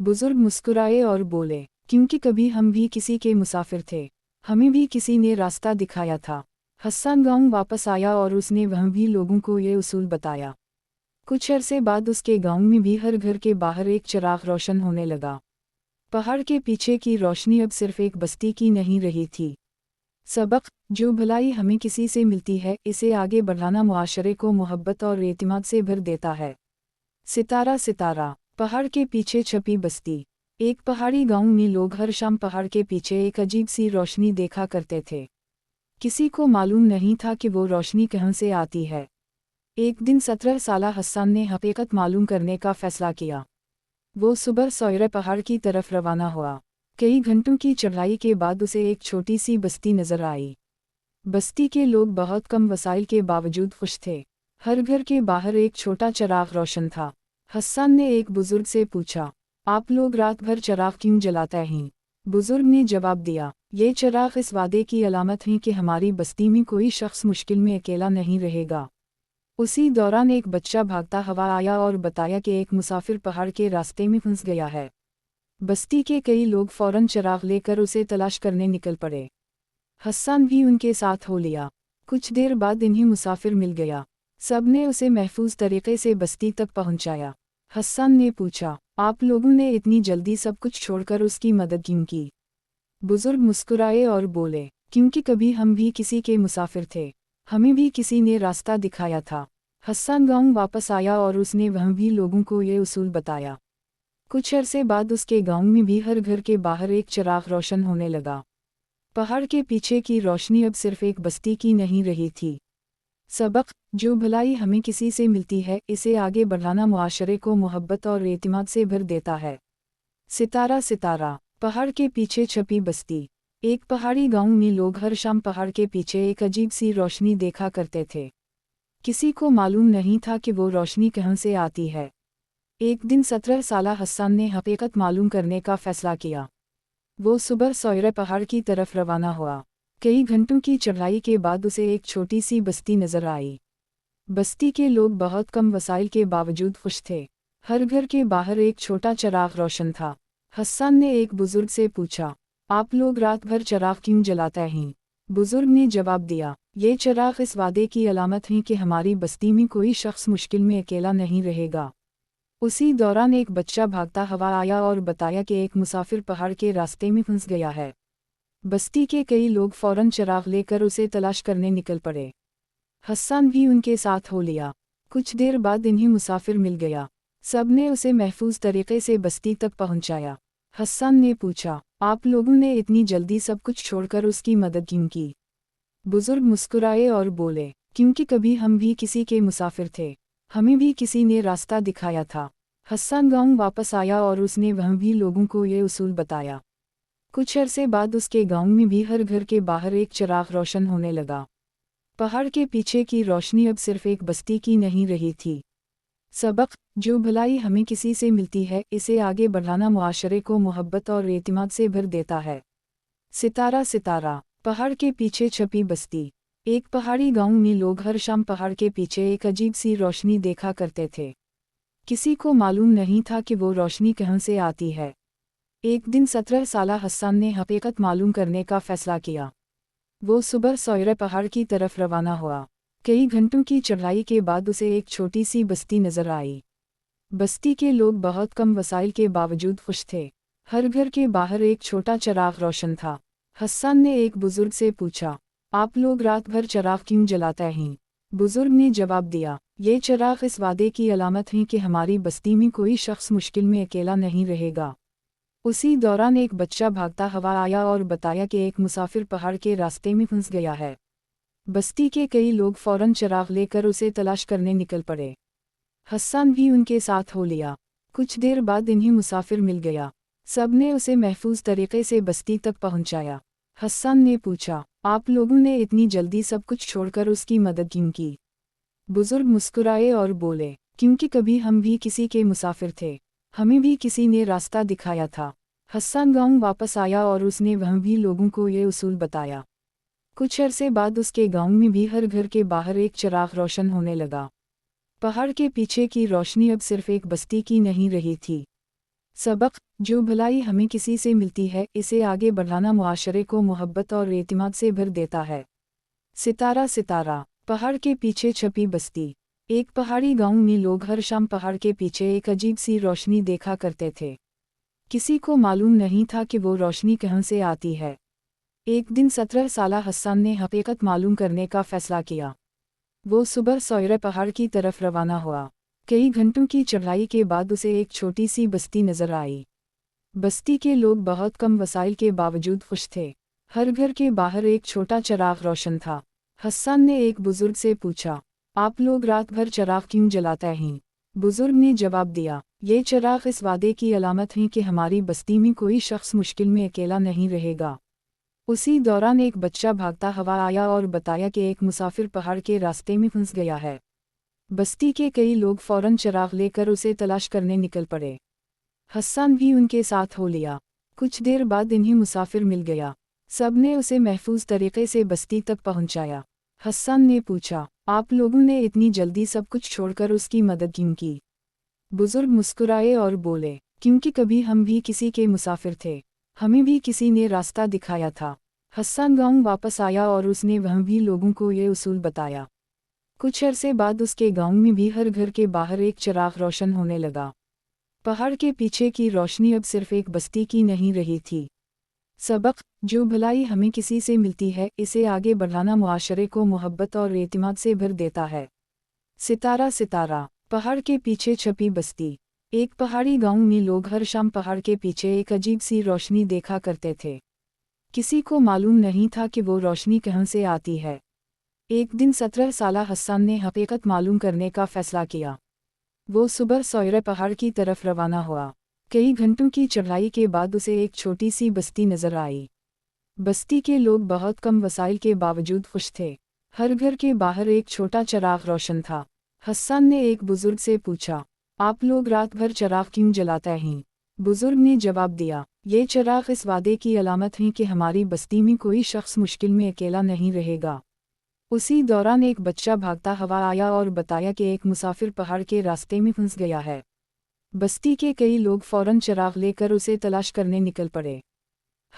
बुजुर्ग मुस्कुराए और बोले, क्योंकि कभी हम भी किसी के मुसाफिर थे, हमें भी किसी ने रास्ता दिखाया था। हसन गांव वापस आया और उसने वहाँ भी लोगों को ये उसूल बताया। कुछ अरसे बाद उसके गांव में भी हर घर के बाहर एक चिराग रोशन होने लगा। पहाड़ के पीछे की रोशनी अब सिर्फ एक बस्ती की नहीं रही थी। सबक, जो भलाई हमें किसी से मिलती है, इसे आगे बढ़ाना मुआशरे को मोहब्बत और एतमाद से भर देता है। सितारा सितारा। पहाड़ के पीछे छपी बस्ती। एक पहाड़ी गांव में लोग हर शाम पहाड़ के पीछे एक अजीब सी रोशनी देखा करते थे। किसी को मालूम नहीं था कि वो रोशनी कहाँ से आती है। एक दिन 17 साला हसन ने हकीकत मालूम करने का फैसला किया। वो सुबह सवेरे पहाड़ की तरफ रवाना हुआ। कई घंटों की चढ़ाई के बाद उसे एक छोटी सी बस्ती नजर आई। बस्ती के लोग बहुत कम वसाइल के बावजूद खुश थे। हर घर के बाहर एक छोटा चिराग रोशन था। हसन ने एक बुजुर्ग से पूछा, आप लोग रात भर चिराग क्यों जलाते हैं? बुजुर्ग ने जवाब दिया, ये चिराग इस वादे की अलामत है कि हमारी बस्ती में कोई शख्स मुश्किल में अकेला नहीं रहेगा। उसी दौरान एक बच्चा भागता हुआ आया और बताया कि एक मुसाफिर पहाड़ के रास्ते में फंस गया है। बस्ती के कई लोग फौरन चिराग लेकर उसे तलाश करने निकल पड़े। हसन भी उनके साथ हो लिया। कुछ देर बाद इन्हें मुसाफिर मिल गया। सबने उसे महफूज तरीके से बस्ती तक पहुंचाया। हसन ने पूछा, आप लोगों ने इतनी जल्दी सब कुछ छोड़कर उसकी मदद क्यों की? बुजुर्ग मुस्कुराए और बोले, क्योंकि कभी हम भी किसी के मुसाफिर थे, हमें भी किसी ने रास्ता दिखाया था। हसन गांव वापस आया और उसने वहाँ भी लोगों को ये उसूल बताया। कुछ अरसे बाद उसके गांव में भी हर घर के बाहर एक चिराग रोशन होने लगा। पहाड़ के पीछे की रोशनी अब सिर्फ एक बस्ती की नहीं रही थी। सबक, जो भलाई हमें किसी से मिलती है, इसे आगे बढ़ाना मुआशरे को मोहब्बत और एतमाद से भर देता है। सितारा सितारा। पहाड़ के पीछे छपी बस्ती। एक पहाड़ी गांव में लोग हर शाम पहाड़ के पीछे एक अजीब सी रोशनी देखा करते थे। किसी को मालूम नहीं था कि वो रोशनी कहाँ से आती है। एक दिन 17 साला हसन ने हकीकत मालूम करने का फैसला किया। वो सुबह सवेरे पहाड़ की तरफ रवाना हुआ। कई घंटों की चढ़ाई के बाद उसे एक छोटी सी बस्ती नजर आई। बस्ती के लोग बहुत कम वसाइल के बावजूद खुश थे। हर घर के बाहर एक छोटा चिराग रोशन था। हसन ने एक बुजुर्ग से पूछा, आप लोग रात भर चिराग क्यों जलाते हैं? बुजुर्ग ने जवाब दिया, ये चिराग इस वादे की अलामत है कि हमारी बस्ती में कोई शख्स मुश्किल में अकेला नहीं रहेगा। उसी दौरान एक बच्चा भागता हुआ आया और बताया कि एक मुसाफिर पहाड़ के रास्ते में फंस गया है। बस्ती के कई लोग फौरन चिराग लेकर उसे तलाश करने निकल पड़े। हसन भी उनके साथ हो लिया। कुछ देर बाद इन्हें मुसाफिर मिल गया। सबने उसे महफूज तरीके से बस्ती तक पहुंचाया। हसन ने पूछा, आप लोगों ने इतनी जल्दी सब कुछ छोड़कर उसकी मदद क्यों की? बुजुर्ग मुस्कुराए और बोले, क्योंकि कभी हम भी किसी के मुसाफिर थे, हमें भी किसी ने रास्ता दिखाया था। हसन गांव वापस आया और उसने वहाँ भी लोगों को ये उसूल बताया। कुछ अरसे बाद उसके गांव में भी हर घर के बाहर एक चिराग रोशन होने लगा। पहाड़ के पीछे की रोशनी अब सिर्फ एक बस्ती की नहीं रही थी। सबक, जो भलाई हमें किसी से मिलती है, इसे आगे बढ़ाना मुआशरे को मोहब्बत और एतमाद से भर देता है। सितारा सितारा। पहाड़ के पीछे छपी बस्ती। एक पहाड़ी गांव में लोग हर शाम पहाड़ के पीछे एक अजीब सी रोशनी देखा करते थे। किसी को मालूम नहीं था कि वो रोशनी कहाँ से आती है। एक दिन 17 साला हसन ने हकीकत मालूम करने का फैसला किया। वो सुबह सवेरे पहाड़ की तरफ रवाना हुआ। कई घंटों की चढ़ाई के बाद उसे एक छोटी सी बस्ती नजर आई। बस्ती के लोग बहुत कम वसाइल के बावजूद खुश थे। हर घर के बाहर एक छोटा चिराग रोशन था। हसन ने एक बुजुर्ग से पूछा, आप लोग रात भर चिराग क्यों जलाते हैं? बुजुर्ग ने जवाब दिया, ये चिराग इस वादे की अलामत है कि हमारी बस्ती में कोई शख्स मुश्किल में अकेला नहीं रहेगा। उसी दौरान एक बच्चा भागता हुआ आया और बताया कि एक मुसाफिर पहाड़ के रास्ते में फंस गया है। बस्ती के कई लोग फौरन चिराग लेकर उसे तलाश करने निकल पड़े। हसन भी उनके साथ हो लिया। कुछ देर बाद इन्हें मुसाफिर मिल गया। सबने उसे महफूज तरीके से बस्ती तक पहुंचाया। हसन ने पूछा, आप लोगों ने इतनी जल्दी सब कुछ छोड़कर उसकी मदद क्यों की? बुजुर्ग मुस्कुराए और बोले, क्योंकि कभी हम भी किसी के मुसाफिर थे, हमें भी किसी ने रास्ता दिखाया था। हसन गांव वापस आया और उसने वहाँ भी लोगों को ये उसूल बताया। कुछ अरसे बाद उसके गांव में भी हर घर के बाहर एक चिराग रोशन होने लगा। पहाड़ के पीछे की रोशनी अब सिर्फ एक बस्ती की नहीं रही थी। सबक, जो भलाई हमें किसी से मिलती है, इसे आगे बढ़ाना मुआशरे को मोहब्बत और एतमाद से भर देता है। सितारा सितारा। पहाड़ के पीछे छपी बस्ती। एक पहाड़ी गांव में लोग हर शाम पहाड़ के पीछे एक अजीब सी रोशनी देखा करते थे। किसी को मालूम नहीं था कि वो रोशनी कहाँ से आती है। एक दिन 17 साला हसन ने हकीकत मालूम करने का फैसला किया। वो सुबह सौरे पहाड़ की तरफ रवाना हुआ। कई घंटों की चढ़ाई के बाद उसे एक छोटी सी बस्ती नजर आई। बस्ती के लोग बहुत कम वसाइल के बावजूद खुश थे। हर घर के बाहर एक छोटा चिराग रोशन था। हसन ने एक बुजुर्ग से पूछा, आप लोग रात भर चिराग क्यों जलाते हैं? बुजुर्ग ने जवाब दिया, ये चिराग इस वादे की अलामत है कि हमारी बस्ती में कोई शख्स मुश्किल में अकेला नहीं रहेगा। उसी दौरान एक बच्चा भागता हुआ आया और बताया कि एक मुसाफिर पहाड़ के रास्ते में फंस गया है। बस्ती के कई लोग फौरन चिराग लेकर उसे तलाश करने निकल पड़े। हसन भी उनके साथ हो लिया। कुछ देर बाद इन्हें मुसाफिर मिल गया। सबने उसे महफूज तरीके से बस्ती तक पहुंचाया। हसन ने पूछा, आप लोगों ने इतनी जल्दी सब कुछ छोड़कर उसकी मदद क्यों की? बुजुर्ग मुस्कुराए और बोले, क्योंकि कभी हम भी किसी के मुसाफिर थे, हमें भी किसी ने रास्ता दिखाया था। हसन गांव वापस आया और उसने वहाँ भी लोगों को ये उसूल बताया। कुछ अरसे बाद उसके गांव में भी हर घर के बाहर एक चिराग रोशन होने लगा। पहाड़ के पीछे की रोशनी अब सिर्फ एक बस्ती की नहीं रही थी। सबक, जो भलाई हमें किसी से मिलती है, इसे आगे बढ़ाना मुआशरे को मोहब्बत और एतमाद से भर देता है। सितारा सितारा। पहाड़ के पीछे छपी बस्ती। एक पहाड़ी गांव में लोग हर शाम पहाड़ के पीछे एक अजीब सी रोशनी देखा करते थे। किसी को मालूम नहीं था कि वो रोशनी कहाँ से आती है। एक दिन 17 साला हसन ने हकीकत मालूम करने का फैसला किया। वो सुबह सौरे पहाड़ की तरफ रवाना हुआ। कई घंटों की चढ़ाई के बाद उसे एक छोटी सी बस्ती नजर आई। बस्ती के लोग बहुत कम वसाइल के बावजूद खुश थे। हर घर के बाहर एक छोटा चिराग रोशन था। हसन ने एक बुजुर्ग से पूछा, आप लोग रात भर चिराग क्यों जलाते हैं? बुजुर्ग ने जवाब दिया, ये चिराग इस वादे की अलामत है कि हमारी बस्ती में कोई शख्स मुश्किल में अकेला नहीं रहेगा। उसी दौरान एक बच्चा भागता हुआ आया और बताया कि एक मुसाफिर पहाड़ के रास्ते में फंस गया है। बस्ती के कई लोग फौरन चिराग लेकर उसे तलाश करने निकल पड़े।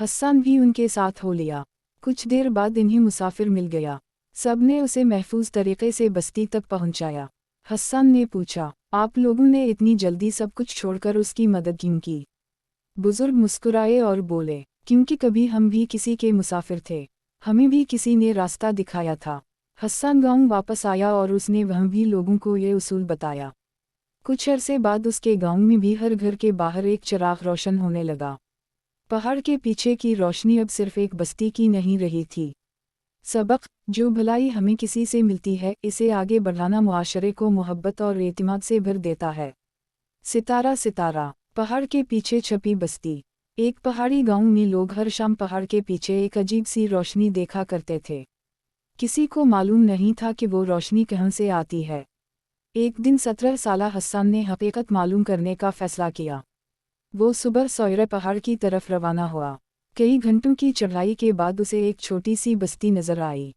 हसन भी उनके साथ हो लिया। कुछ देर बाद इन्हें मुसाफिर मिल गया। सबने उसे महफूज तरीके से बस्ती तक पहुंचाया। हसन ने पूछा, आप लोगों ने इतनी जल्दी सब कुछ छोड़कर उसकी मदद क्यों की? बुजुर्ग मुस्कुराए और बोले, क्योंकि कभी हम भी किसी के मुसाफिर थे, हमें भी किसी ने रास्ता दिखाया था। हसन गांव वापस आया और उसने वहाँ भी लोगों को ये उसूल बताया। कुछ अरसे बाद उसके गांव में भी हर घर के बाहर एक चिराग रोशन होने लगा। पहाड़ के पीछे की रोशनी अब सिर्फ एक बस्ती की नहीं रही थी। सबक, जो भलाई हमें किसी से मिलती है, इसे आगे बढ़ाना मुआशरे को मोहब्बत और एतमाद से भर देता है। सितारा सितारा। पहाड़ के पीछे छपी बस्ती। एक पहाड़ी गांव में लोग हर शाम पहाड़ के पीछे एक अजीब सी रोशनी देखा करते थे। किसी को मालूम नहीं था कि वो रोशनी कहाँ से आती है। एक दिन 17 साला हसन ने हकीकत मालूम करने का फैसला किया। वो सुबह सौरे पहाड़ की तरफ रवाना हुआ। कई घंटों की चढ़ाई के बाद उसे एक छोटी सी बस्ती नजर आई।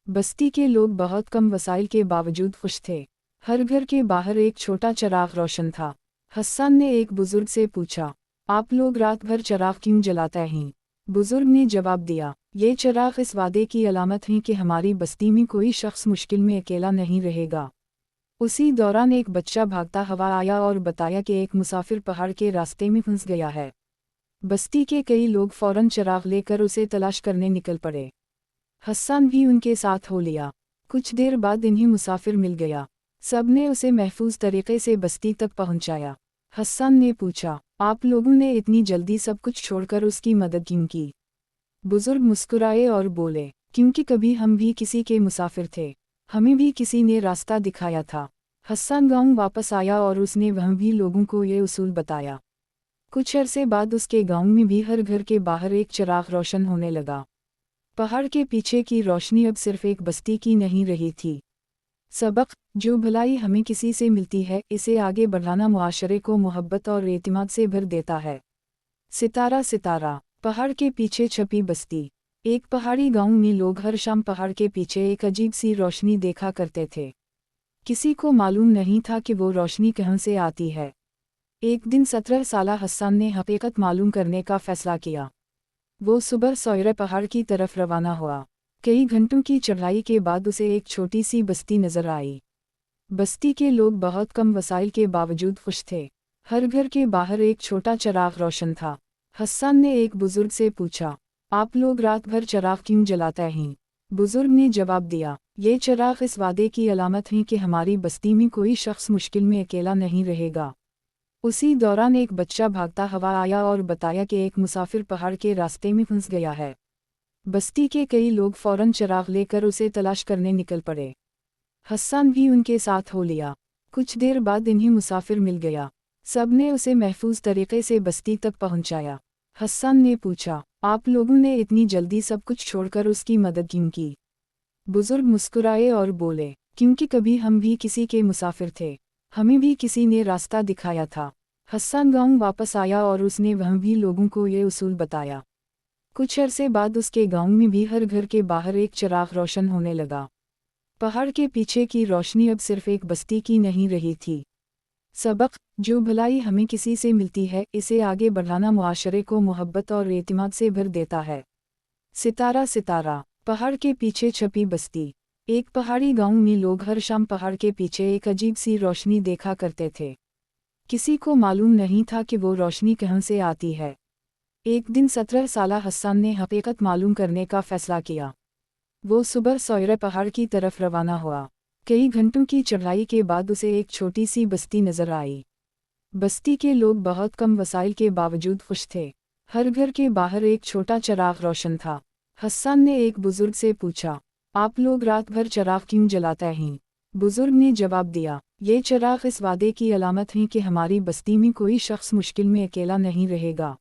बस्ती के लोग बहुत कम वसाइल के बावजूद खुश थे। हर घर के बाहर एक छोटा चिराग रोशन था। हसन ने एक बुजुर्ग से पूछा, आप लोग रात भर चिराग क्यों जलाते हैं? बुजुर्ग ने जवाब दिया, ये चिराग इस वादे की अलामत है कि हमारी बस्ती में कोई शख्स मुश्किल में अकेला नहीं रहेगा। उसी दौरान एक बच्चा भागता हुआ आया और बताया कि एक मुसाफिर पहाड़ के रास्ते में फंस गया है। बस्ती के कई लोग फौरन चिराग लेकर उसे तलाश करने निकल पड़े। हसन भी उनके साथ हो लिया। कुछ देर बाद इन्हें मुसाफिर मिल गया। सबने उसे महफूज तरीके से बस्ती तक पहुंचाया। हसन ने पूछा, आप लोगों ने इतनी जल्दी सब कुछ छोड़कर उसकी मदद क्यों की? बुजुर्ग मुस्कुराए और बोले, क्योंकि कभी हम भी किसी के मुसाफिर थे, हमें भी किसी ने रास्ता दिखाया था। हसन गांव वापस आया और उसने वहाँ भी लोगों को ये उसूल बताया। कुछ अरसे बाद उसके गांव में भी हर घर के बाहर एक चिराग रोशन होने लगा। पहाड़ के पीछे की रोशनी अब सिर्फ एक बस्ती की नहीं रही थी। सबक, जो भलाई हमें किसी से मिलती है, इसे आगे बढ़ाना मुआशरे को मोहब्बत और एतमाद से भर देता है। सितारा सितारा। पहाड़ के पीछे छपी बस्ती। एक पहाड़ी गांव में लोग हर शाम पहाड़ के पीछे एक अजीब सी रोशनी देखा करते थे। किसी को मालूम नहीं था कि वो रोशनी कहाँ से आती है। एक दिन 17 साला हसन ने हकीकत मालूम करने का फैसला किया। वो सुबह सौरे पहाड़ की तरफ रवाना हुआ। कई घंटों की चढ़ाई के बाद उसे एक छोटी सी बस्ती नजर आई। बस्ती के लोग बहुत कम वसाइल के बावजूद खुश थे। हर घर के बाहर एक छोटा चिराग रोशन था। हसन ने एक बुजुर्ग से पूछा, आप लोग रात भर चिराग क्यों जलाते हैं? बुजुर्ग ने जवाब दिया, ये चिराग इस वादे की अलामत है कि हमारी बस्ती में कोई शख्स मुश्किल में अकेला नहीं रहेगा। उसी दौरान एक बच्चा भागता हुआ आया और बताया कि एक मुसाफिर पहाड़ के रास्ते में फंस गया है। बस्ती के कई लोग फौरन चिराग लेकर उसे तलाश करने निकल पड़े। हसन भी उनके साथ हो लिया। कुछ देर बाद इन्हें मुसाफिर मिल गया। सबने उसे महफूज तरीके से बस्ती तक पहुंचाया। हसन ने पूछा, आप लोगों ने इतनी जल्दी सब कुछ छोड़कर उसकी मदद क्यों की? बुजुर्ग मुस्कुराए और बोले, क्योंकि कभी हम भी किसी के मुसाफिर थे, हमें भी किसी ने रास्ता दिखाया था। हसन गांव वापस आया और उसने वहाँ भी लोगों को ये उसूल बताया। कुछ अरसे बाद उसके गांव में भी हर घर के बाहर एक चिराग रोशन होने लगा। पहाड़ के पीछे की रोशनी अब सिर्फ एक बस्ती की नहीं रही थी। सबक, जो भलाई हमें किसी से मिलती है, इसे आगे बढ़ाना मुआशरे को मोहब्बत और एतमाद से भर देता है। सितारा सितारा। पहाड़ के पीछे छपी बस्ती। एक पहाड़ी गांव में लोग हर शाम पहाड़ के पीछे एक अजीब सी रोशनी देखा करते थे। किसी को मालूम नहीं था कि वो रोशनी कहाँ से आती है। एक दिन 17 साला हसन ने हकीकत मालूम करने का फैसला किया। वो सुबह सवेरे पहाड़ की तरफ रवाना हुआ। कई घंटों की चढ़ाई के बाद उसे एक छोटी सी बस्ती नजर आई। बस्ती के लोग बहुत कम वसाइल के बावजूद खुश थे। हर घर के बाहर एक छोटा चिराग रोशन था। हसन ने एक बुजुर्ग से पूछा, आप लोग रात भर चिराग क्यों जलाते हैं? बुजुर्ग ने जवाब दिया, ये चिराग इस वादे की अलामत है कि हमारी बस्ती में कोई शख्स मुश्किल में अकेला नहीं रहेगा।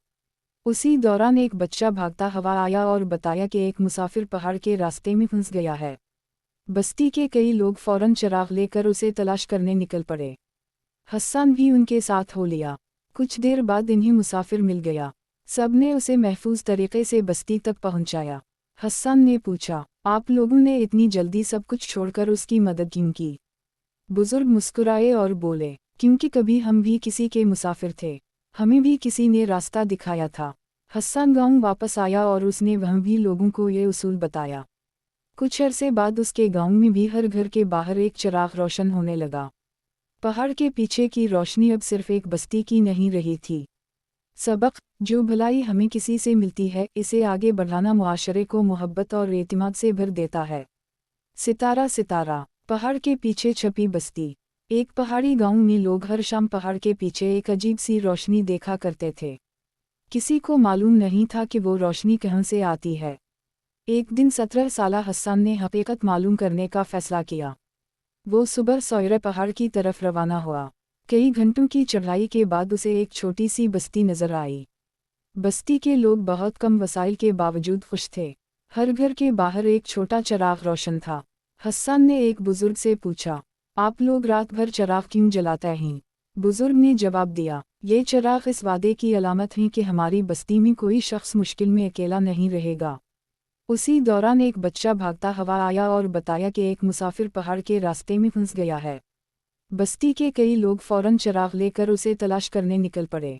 उसी दौरान एक बच्चा भागता हुआ आया और बताया कि एक मुसाफिर पहाड़ के रास्ते में फंस गया है। बस्ती के कई लोग फौरन चिराग लेकर उसे तलाश करने निकल पड़े। हसन भी उनके साथ हो लिया। कुछ देर बाद इन्हें मुसाफिर मिल गया। सबने उसे महफूज तरीके से बस्ती तक पहुंचाया। हसन ने पूछा, आप लोगों ने इतनी जल्दी सब कुछ छोड़कर उसकी मदद क्यों की? बुजुर्ग मुस्कुराए और बोले, क्योंकि कभी हम भी किसी के मुसाफिर थे, हमें भी किसी ने रास्ता दिखाया था। हसन गांव वापस आया और उसने वहाँ भी लोगों को ये उसूल बताया। कुछ अरसे बाद उसके गांव में भी हर घर के बाहर एक चिराग रोशन होने लगा। पहाड़ के पीछे की रोशनी अब सिर्फ एक बस्ती की नहीं रही थी। सबक, जो भलाई हमें किसी से मिलती है, इसे आगे बढ़ाना मुआशरे को मोहब्बत और एतमाद से भर देता है। सितारा सितारा। पहाड़ के पीछे छपी बस्ती। एक पहाड़ी गांव में लोग हर शाम पहाड़ के पीछे एक अजीब सी रोशनी देखा करते थे। किसी को मालूम नहीं था कि वो रोशनी कहाँ से आती है। एक दिन 17 साला हसन ने हकीकत मालूम करने का फैसला किया। वो सुबह सवेरे पहाड़ की तरफ रवाना हुआ। कई घंटों की चढ़ाई के बाद उसे एक छोटी सी बस्ती नजर आई। बस्ती के लोग बहुत कम वसाइल के बावजूद खुश थे। हर घर के बाहर एक छोटा चिराग रोशन था। हसन ने एक बुजुर्ग से पूछा, आप लोग रात भर चिराग क्यों जलाते हैं? बुजुर्ग ने जवाब दिया, ये चिराग इस वादे की अलामत है कि हमारी बस्ती में कोई शख्स मुश्किल में अकेला नहीं रहेगा। उसी दौरान एक बच्चा भागता हुआ आया और बताया कि एक मुसाफिर पहाड़ के रास्ते में फंस गया है। बस्ती के कई लोग फौरन चिराग लेकर उसे तलाश करने निकल पड़े।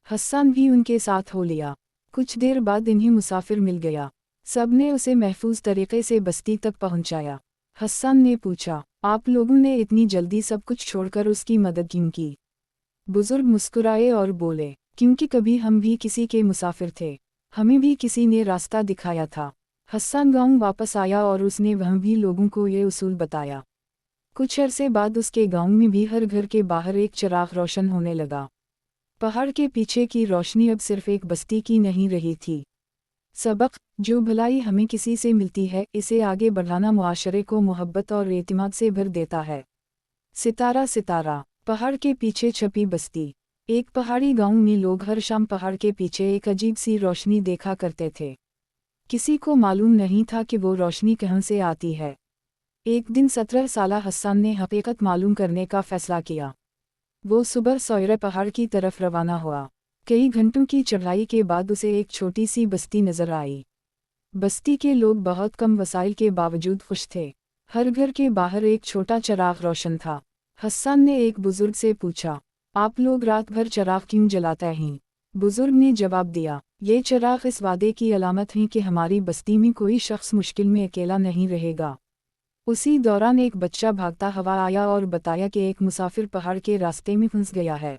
हसन भी उनके साथ हो लिया। कुछ देर बाद इन्हें मुसाफिर मिल गया। सबने उसे महफूज तरीके से बस्ती तक पहुंचाया। हसन ने पूछा, आप लोगों ने इतनी जल्दी सब कुछ छोड़कर उसकी मदद क्यों की? बुजुर्ग मुस्कुराए और बोले, क्योंकि कभी हम भी किसी के मुसाफिर थे, हमें भी किसी ने रास्ता दिखाया था। हसन गांव वापस आया और उसने वहाँ भी लोगों को ये उसूल बताया। कुछ अरसे बाद उसके गांव में भी हर घर के बाहर एक चिराग रोशन होने लगा। पहाड़ के पीछे की रोशनी अब सिर्फ एक बस्ती की नहीं रही थी। सबक, जो भलाई हमें किसी से मिलती है, इसे आगे बढ़ाना मुआशरे को मोहब्बत और एतमाद से भर देता है। सितारा सितारा। पहाड़ के पीछे छपी बस्ती। एक पहाड़ी गांव में लोग हर शाम पहाड़ के पीछे एक अजीब सी रोशनी देखा करते थे। किसी को मालूम नहीं था कि वो रोशनी कहाँ से आती है। एक दिन 17 साला हसन ने हकीकत मालूम करने का फैसला किया। वो सुबह सवेरे पहाड़ की तरफ रवाना हुआ। कई घंटों की चढ़ाई के बाद उसे एक छोटी सी बस्ती नजर आई। बस्ती के लोग बहुत कम वसाइल के बावजूद खुश थे। हर घर के बाहर एक छोटा चिराग रोशन था। हसन ने एक बुजुर्ग से पूछा, आप लोग रात भर चिराग क्यों जलाते हैं? बुजुर्ग ने जवाब दिया, ये चिराग इस वादे की अलामत है कि हमारी बस्ती में कोई शख्स मुश्किल में अकेला नहीं रहेगा। उसी दौरान एक बच्चा भागता हुआ आया और बताया कि एक मुसाफिर पहाड़ के रास्ते में फंस गया है।